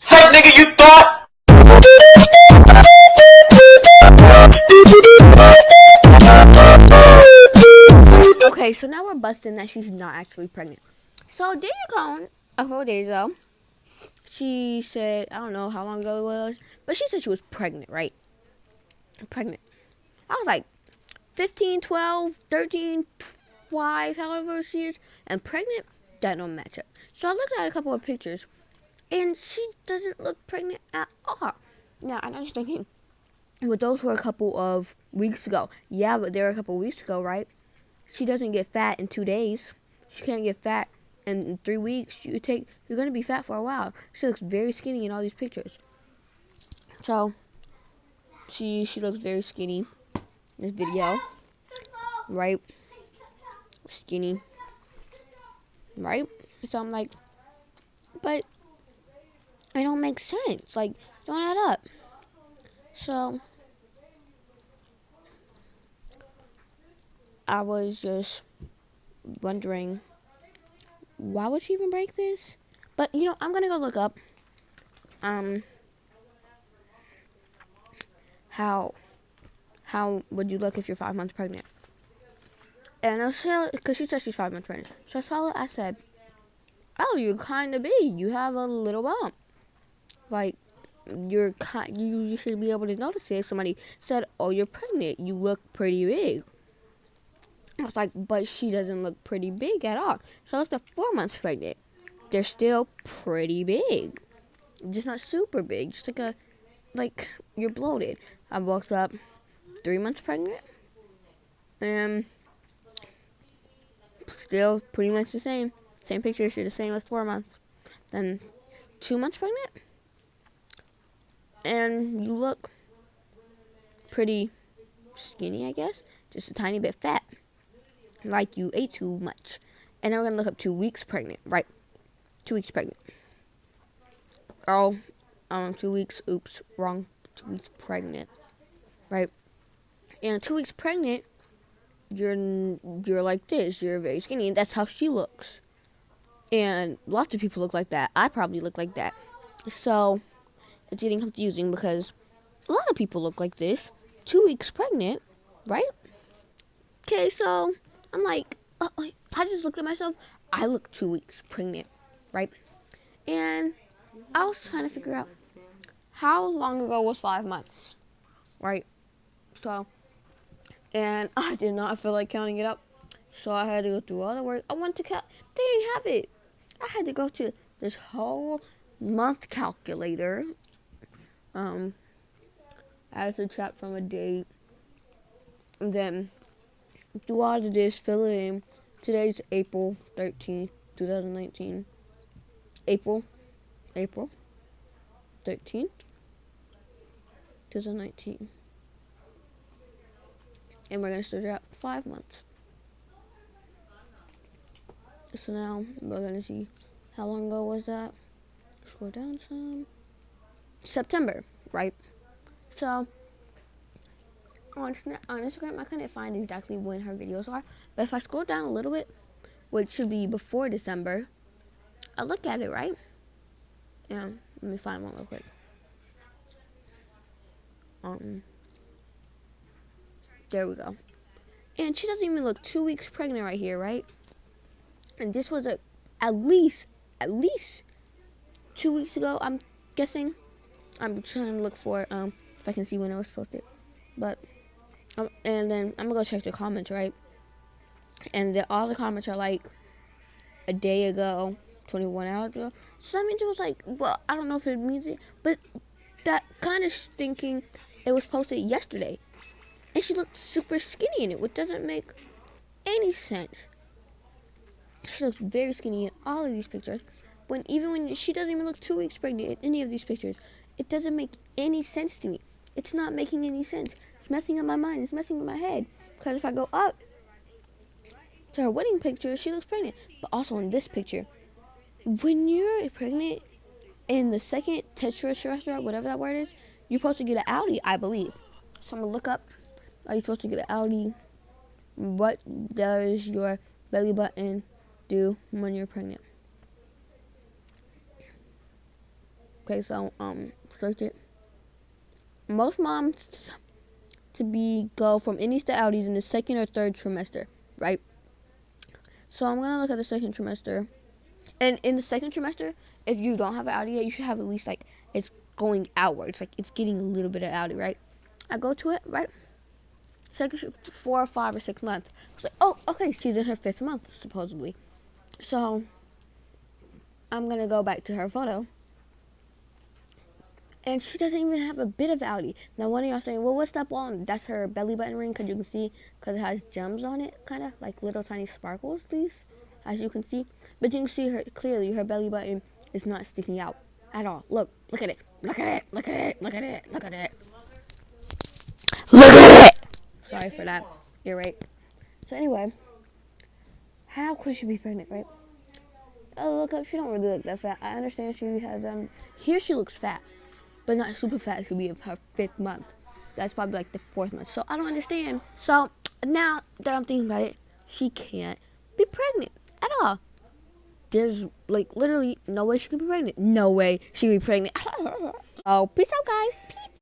Fuck nigga, you thought? Okay, so now we're busting that she's not actually pregnant. So Danielle Cohn, a couple days ago, she said, I don't know how long ago it was, but she said she was pregnant, right? Pregnant. I was like 15, 12, 13, 5, however she is, and pregnant, that don't match up. So I looked at a couple of pictures, and she doesn't look pregnant at all. Now, I'm just thinking, but those were a couple of weeks ago. Yeah, but they were a couple of weeks ago, right? She doesn't get fat in 2 days. She can't get fat in 3 weeks. You're gonna be fat for a while. She looks very skinny in all these pictures. So she looks very skinny in this video, right? Skinny, right? So I'm like, but it don't make sense. Like, don't add up. So I was just wondering, why would she even break this? But I'm gonna go look up how would you look if you're 5 months pregnant? And I said, because she said she's 5 months pregnant. So I saw it. I said, oh, you're kind of big. You have a little bump. Like, you should be able to notice it. Somebody said, oh, you're pregnant. You look pretty big. I was like, but she doesn't look pretty big at all. So I looked at 4 months pregnant. They're still pretty big. Just not super big. Just like you're bloated. I looked up 3 months pregnant. And still pretty much the same. Same picture, she's the same as 4 months. Then 2 months pregnant. And you look pretty skinny, I guess. Just a tiny bit fat. Like you ate too much. And then we're going to look up 2 weeks pregnant, right? 2 weeks pregnant. Oh, 2 weeks, oops, wrong. 2 weeks pregnant, right? And 2 weeks pregnant, you're like this. You're very skinny. And that's how she looks. And lots of people look like that. I probably look like that. So it's getting confusing because a lot of people look like this. 2 weeks pregnant, right? Okay, so I'm like, I just looked at myself. I look 2 weeks pregnant, right? And I was trying to figure out how long ago was 5 months, right? So, and I did not feel like counting it up. So I had to go through all the work. I went to count. They didn't have it. I had to go to this whole month calculator. I subtract from a date. And then do all of this, fill it in. Today's April 13th, 2019. April 13th, 2019. And we're going to subtract 5 months. So now we're going to see how long ago was that. Scroll down some. September, right? So on Instagram, I couldn't find exactly when her videos are. But if I scroll down a little bit, which should be before December, I look at it, right? Yeah, let me find one real quick. There we go. And she doesn't even look 2 weeks pregnant right here, right? And this was at least 2 weeks ago, I'm guessing. I'm trying to look for if I can see when it was posted. But and then I'm gonna go check the comments, right? And all the comments are like a day ago, 21 hours ago. So that means it was like, well, I don't know if it means it, but that kind of thinking it was posted yesterday. And she looked super skinny in it, which doesn't make any sense. She looks very skinny in all of these pictures. Even when she doesn't even look 2 weeks pregnant in any of these pictures. It doesn't make any sense to me. It's not making any sense. It's messing up my mind. It's messing with my head. Because if I go up to her wedding picture, she looks pregnant. But also in this picture, when you're pregnant in the second tetrarachia, whatever that word is, you're supposed to get an Audi, I believe. So I'm going to look up. Are you supposed to get an Audi? What does your belly button do when you're pregnant? Okay, so search it. Most moms go from innies to outies in the second or third trimester, right? So I'm gonna look at the second trimester, and in the second trimester, if you don't have an outie yet, you should have at least like it's going outwards, like it's getting a little bit of outie, right? I go to it, right? Second 4 or 5 or 6 months. I was like, oh, okay, she's in her 5th month supposedly. So I'm gonna go back to her photo. And she doesn't even have a bit of outie. Now, one of y'all saying, well, what's that on? That's her belly button ring, because you can see, because it has gems on it, kind of, like little tiny sparkles, these, as you can see. But you can see her clearly, her belly button is not sticking out at all. Look at it. Look at it. Look at it. Look at it. Look at it. Look at it! Sorry for that. You're right. So anyway, how could she be pregnant, right? Oh, look up. She don't really look that fat. I understand she has, here she looks fat, but not super fat. It could be in her 5th month. That's probably like the 4th month. So I don't understand. So now that I'm thinking about it, she can't be pregnant at all. There's like literally no way she can be pregnant. No way she can be pregnant. Oh, peace out, guys. Peace.